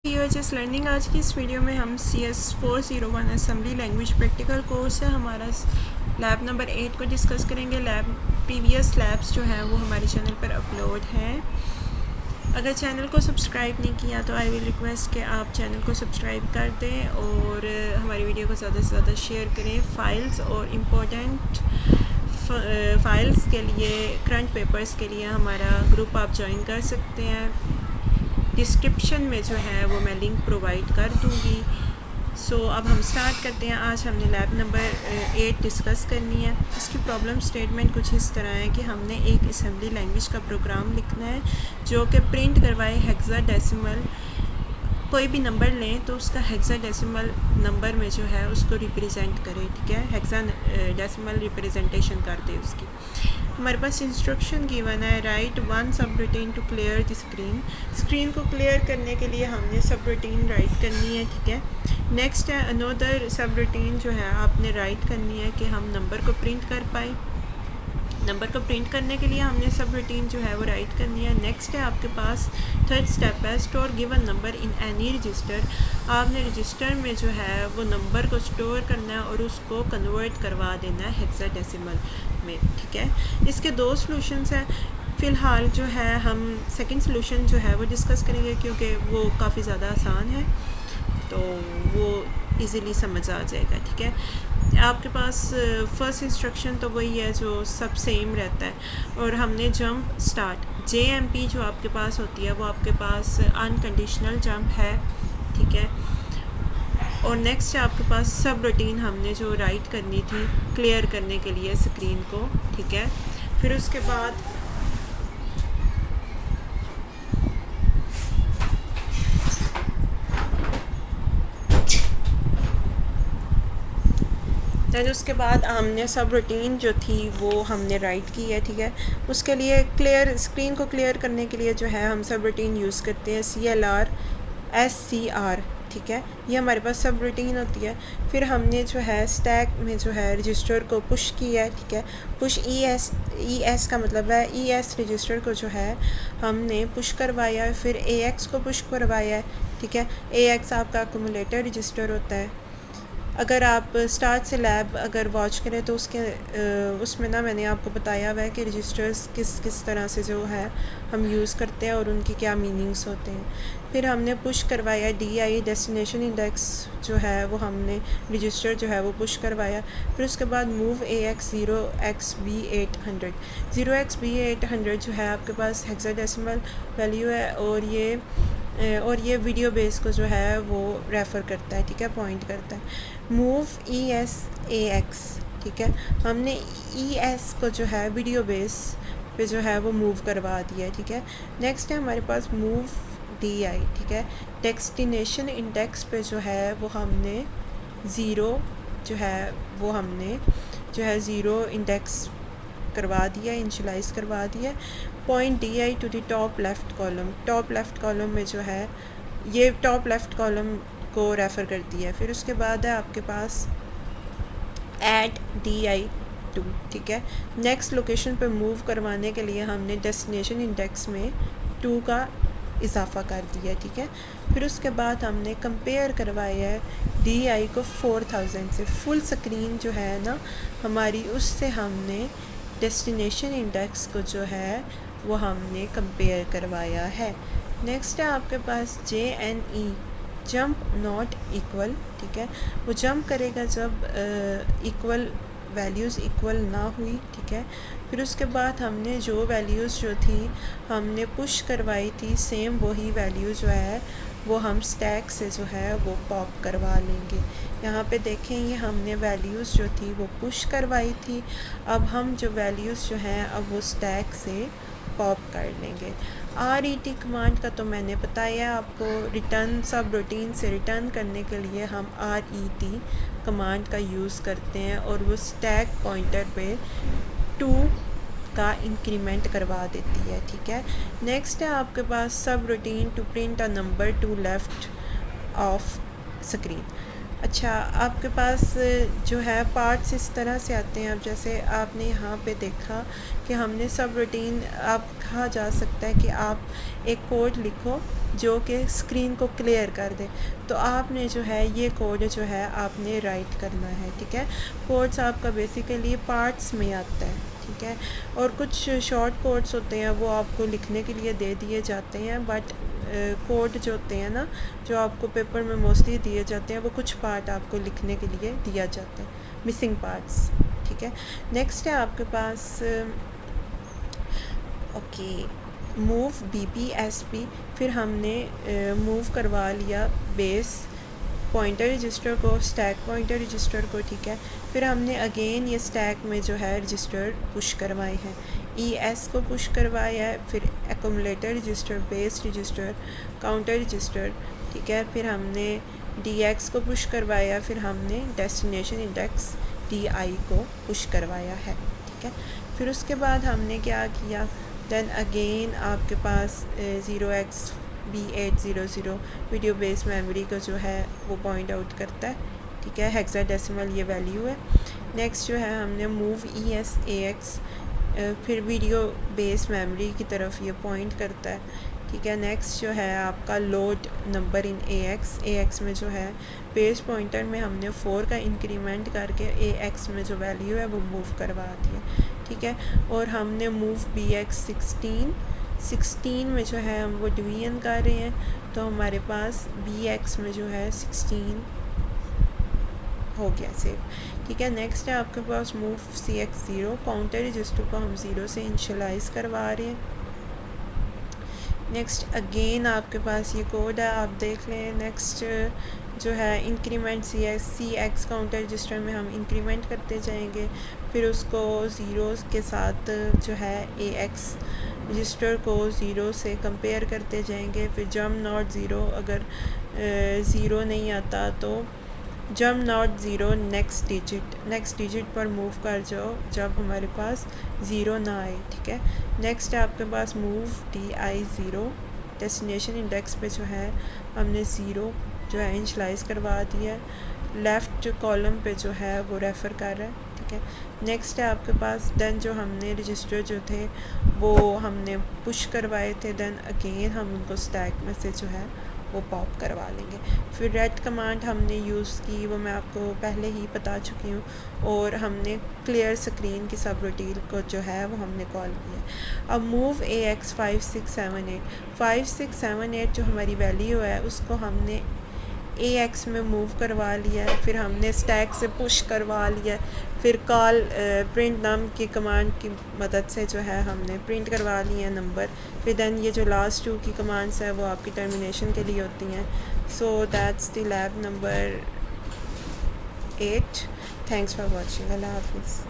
Just learning. आज की इस वीडियो में हम CS401 assembly language practical course है हमारा लैब नंबर 8 को डिस्कस करेंगे। प्रीवियस लैब्स जो हैं वो हमारे चैनल पर अपलोड हैं। अगर चैनल को सब्सक्राइब नहीं किया तो आई विल रिक्वेस्ट कि आप चैनल को सब्सक्राइब कर दें और हमारी वीडियो को ज़्यादा से ज़्यादा शेयर करें। फाइल्स और इम्पोर्टेंट फाइल्स के लिए, करंट पेपर्स के लिए हमारा ग्रुप आप ज्वाइन कर सकते हैं। डिस्क्रिप्शन में जो है वो मैं लिंक प्रोवाइड कर दूँगी। सो अब हम स्टार्ट करते हैं। आज हमने लैब नंबर 8 डिस्कस करनी है। इसकी प्रॉब्लम स्टेटमेंट कुछ इस तरह है कि हमने एक असेंबली लैंग्वेज का प्रोग्राम लिखना है जो कि प्रिंट करवाए हेक्साडेसिमल। कोई भी नंबर लें तो उसका हेक्साडेसिमल नंबर में जो है उसको रिप्रेजेंट करे, ठीक है, हेक्साडेसिमल रिप्रेजेंटेशन कर दे उसकी। हमारे पास इंस्ट्रक्शन गिवन है, write one subroutine to clear the screen. Screen को क्लियर करने के लिए हमने सब रूटीन राइट करनी है, ठीक है। नेक्स्ट है अनदर सब रूटीन जो है आपने राइट करनी है कि हम नंबर को प्रिंट कर पाए। नंबर को प्रिंट करने के लिए हमने सब रूटीन जो है वो राइट करनी है। नेक्स्ट है आपके पास थर्ड स्टेप है store given number in any register. आपने रजिस्टर में जो है वो नंबर को स्टोर करना है और उसको कन्वर्ट करवा देना है हेक्साडेसिमल में, ठीक है। इसके दो सॉल्यूशंस हैं। फ़िलहाल जो है हम सेकंड सॉल्यूशन जो है वो डिस्कस करेंगे क्योंकि वो काफ़ी ज़्यादा आसान है, तो वो इजीली समझ आ जाएगा, ठीक है। आपके पास फर्स्ट इंस्ट्रक्शन तो वही है जो सब सेम रहता है और हमने जंप स्टार्ट JMP जो आपके पास होती है वो आपके पास अनकंडीशनल जंप है, ठीक है। और नेक्स्ट है आपके पास सब रूटीन हमने जो राइट करनी थी क्लियर करने के लिए स्क्रीन को, ठीक है। फिर उसके बाद उसके बाद हमने सब रूटीन जो थी वो हमने राइट की है, ठीक है। उसके लिए क्लियर स्क्रीन को क्लियर करने के लिए जो है हम सब रूटीन यूज़ करते हैं CLR SCR, ठीक है। ये हमारे पास सब रूटीन होती है। फिर हमने जो है स्टैक में जो है रजिस्टर को पुश किया है, ठीक है। पुश ES का मतलब है ES रजिस्टर को जो है हमने पुश करवाया है। फिर AX को पुश करवाया है, ठीक है। AX आपका अक्यूमुलेटर रजिस्टर होता है। अगर आप स्टार्ट से लैब अगर वॉच करें तो उसमें ना मैंने आपको बताया हुआ है कि रजिस्टर्स किस तरह से जो है हम यूज़ करते हैं और उनकी क्या मीनिंग्स होते हैं। फिर हमने पुश करवाया DI डेस्टिनेशन इंडेक्स जो है वो हमने रजिस्टर जो है वो पुश करवाया। फिर उसके बाद मूव AX 0xB800 0xB800 जो है आपके पास हेक्साडेसिमल वैल्यू है और ये वीडियो बेस को जो है वो रेफ़र करता है, ठीक है, पॉइंट करता है। मूव ES AX, ठीक है। हमने ES को जो है वीडियो बेस पे जो है वो मूव करवा दिया है, ठीक है। नेक्स्ट है हमारे पास मूव DI, ठीक है। डेस्टिनेशन इंडेक्स पे जो है वो हमने ज़ीरो इंडेक्स करवा दिया, इनिशियलाइज़ करवा दिया। Point DI to the top left column में जो है ये टॉप लेफ़्ट कॉलम को रेफ़र करती है। फिर उसके बाद है आपके पास ऐड DI 2, ठीक है। नेक्स्ट लोकेशन पे मूव करवाने के लिए हमने डेस्टिनेशन इंडेक्स में 2 का इजाफ़ा कर दिया, ठीक है। फिर उसके बाद हमने कंपेयर करवाया है DI को 4000 से। फुल स्क्रीन जो है ना हमारी, उससे हमने डेस्टिनेशन इंडेक्स को जो है वो हमने कंपेयर करवाया है। नेक्स्ट है आपके पास JNE जंप नॉट इक्वल, ठीक है। वो जंप करेगा जब वैल्यूज़ इक्वल ना हुई, ठीक है। फिर उसके बाद हमने जो वैल्यूज़ जो थी हमने पुश करवाई थी, सेम वही वैल्यू जो है वो हम स्टैक से जो है वो पॉप करवा लेंगे। यहाँ पे देखें ये हमने वैल्यूज़ जो थी वो पुश करवाई थी, अब हम जो वैल्यूज़ जो हैं अब वो स्टैक से पॉप कर लेंगे। RET कमांड का तो मैंने बताया आपको, रिटर्न सब रूटीन से रिटर्न करने के लिए हम RET कमांड का यूज़ करते हैं और वो स्टैक पॉइंटर पे 2 का इंक्रीमेंट करवा देती है, ठीक है। नेक्स्ट है आपके पास subroutine to print a number to left of screen. अच्छा, आपके पास जो है पार्ट्स इस तरह से आते हैं। अब जैसे आपने यहाँ पे देखा कि हमने सब रूटीन, आप कहा जा सकता है कि आप एक कोड लिखो जो कि स्क्रीन को क्लियर कर दे। तो आपने जो है ये कोड जो है आपने राइट करना है, ठीक है। कोड्स आपका बेसिकली पार्ट्स में आता है, ठीक है। और कुछ शॉर्ट कोड्स होते हैं वो आपको लिखने के लिए दे दिए जाते हैं, बट कोड जो होते हैं ना, जो आपको पेपर में मोस्टली दिए जाते हैं, वो कुछ पार्ट आपको लिखने के लिए दिया जाता है, मिसिंग पार्ट्स, ठीक है। नेक्स्ट है आपके पास ओके मूव BPSP। फिर हमने मूव करवा लिया बेस पॉइंटर रजिस्टर को, स्टैक पॉइंटर रजिस्टर को, ठीक है। फिर हमने अगेन ये स्टैक में जो है रजिस्टर पुश करवाए हैं, ES को पुश करवाया है, फिर accumulator register, base register, counter register, ठीक है। फिर हमने DX को पुश करवाया, फिर हमने डेस्टिनेशन इंडेक्स DI को पुश करवाया है, ठीक है। फिर उसके बाद हमने क्या किया, देन अगेन आपके पास 0xB800 वीडियो बेस मेमोरी को जो है वो पॉइंट आउट करता है, ठीक है। हेक्साडेसिमल ये वैल्यू है। नेक्स्ट जो है हमने मूव ES-AX, फिर वीडियो बेस मेमोरी की तरफ ये पॉइंट करता है, ठीक है। नेक्स्ट जो है आपका लोड नंबर इन AX में जो है बेस पॉइंटर में हमने 4 का इंक्रीमेंट करके AX में जो वैल्यू है वो मूव करवा दी है, ठीक है। और हमने मूव BX 16 में जो है हम वो डिवीजन कर रहे हैं, तो हमारे पास BX में जो है 16 हो गया सेव, ठीक है। नेक्स्ट है आपके पास मूव CX 0, काउंटर रजिस्टर को हम 0 से इनिशियलाइज़ करवा रहे हैं। नेक्स्ट अगेन आपके पास ये कोड है, आप देख लें। नेक्स्ट जो है इंक्रीमेंट CX काउंटर रजिस्टर में हम इंक्रीमेंट करते जाएंगे, फिर उसको 0 के साथ जो है AX रजिस्टर को 0 से कंपेयर करते जाएंगे। फिर जंप नॉट 0, अगर 0 नहीं आता तो जंप नॉट 0 नेक्स्ट डिजिट पर मूव कर जाओ जब हमारे पास 0 ना आए, ठीक है। नेक्स्ट है आपके पास मूव DI 0, डेस्टिनेशन इंडेक्स पे जो है हमने 0 जो है इनिशियलाइज़ करवा दिया है, लेफ़्ट कॉलम पे जो है वो रेफ़र कर रहा है, ठीक है। नेक्स्ट है आपके पास देन जो हमने रजिस्टर जो थे वो हमने पुश करवाए थे, देन अगेन हम उनको स्टैक में से जो है वो पॉप करवा लेंगे। फिर रेड कमांड हमने यूज़ की, वो मैं आपको पहले ही बता चुकी हूँ, और हमने क्लियर स्क्रीन की सब रूटीन को जो है वो हमने कॉल किया। अब मूव AX 5678 जो हमारी वैल्यू है उसको हमने AX में मूव करवा लिया है, फिर हमने स्टैक से पुश करवा लिया है, फिर कॉल प्रिंट नाम की कमांड की मदद से जो है हमने प्रिंट करवा लिए हैं नंबर। फिर देन ये जो लास्ट 2 की कमांड्स है वो आपकी टर्मिनेशन के लिए होती हैं। So that's the lab number 8। Thanks for watching. अल्लाह हाफिज़।